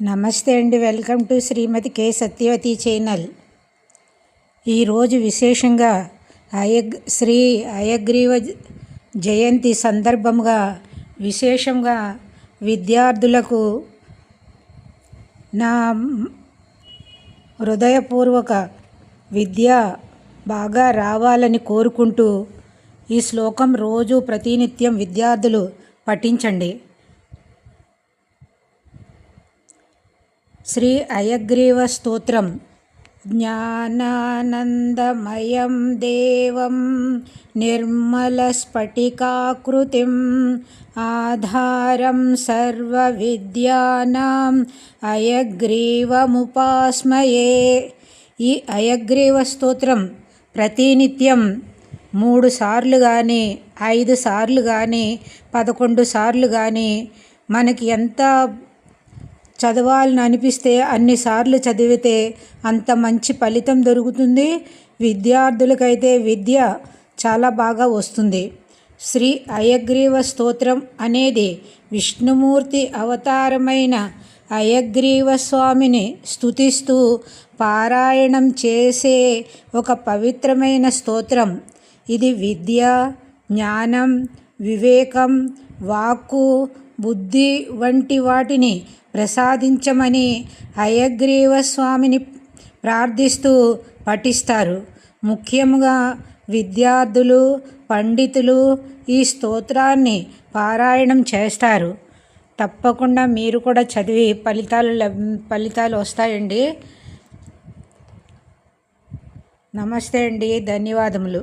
నమస్తే అండి. Welcome to Shri K Satyavathi channel. ఈరోజు విశేషంగా శ్రీ హయగ్రీవ జయంతి సందర్భంగా విశేషంగా విద్యార్థులకు నా హృదయపూర్వక విద్య బాగా రావాలని కోరుకుంటూ ఈ శ్లోకం రోజు ప్రతినిత్యం విద్యార్థులు పఠించండి. శ్రీ హయగ్రీవ స్తోత్రం. జ్ఞానానందమయం దేవం నిర్మలస్ఫటికాకృతిం ఆధారం సర్వవిద్యానాం హయగ్రీవముపాస్మయే. ఈ హయగ్రీవ స్తోత్రం ప్రతినిత్యం 3 సార్లు కానీ 5 సార్లు కానీ 11 సార్లు కానీ మనకి ఎంత చదవాలని అనిపిస్తే అన్నిసార్లు చదివితే అంత మంచి ఫలితం దొరుకుతుంది. విద్యార్థులకైతే విద్య చాలా బాగా వస్తుంది. శ్రీ హయగ్రీవ స్తోత్రం అనేది విష్ణుమూర్తి అవతారమైన హయగ్రీవ స్వామిని స్తుతిస్తూ పారాయణం చేసే ఒక పవిత్రమైన స్తోత్రం. ఇది విద్య, జ్ఞానం, వివేకం, వాక్కు, బుద్ధి వంటి వాటిని ప్రసాదించమని హయగ్రీవ స్వామిని ప్రార్థిస్తూ పఠిస్తారు. ముఖ్యంగా విద్యార్థులు, పండితులు ఈ స్తోత్రాన్ని పారాయణం చేస్తారు. తప్పకుండా మీరు కూడా చదివి ఫలితాలు వస్తాయండి. నమస్తే అండి. ధన్యవాదములు.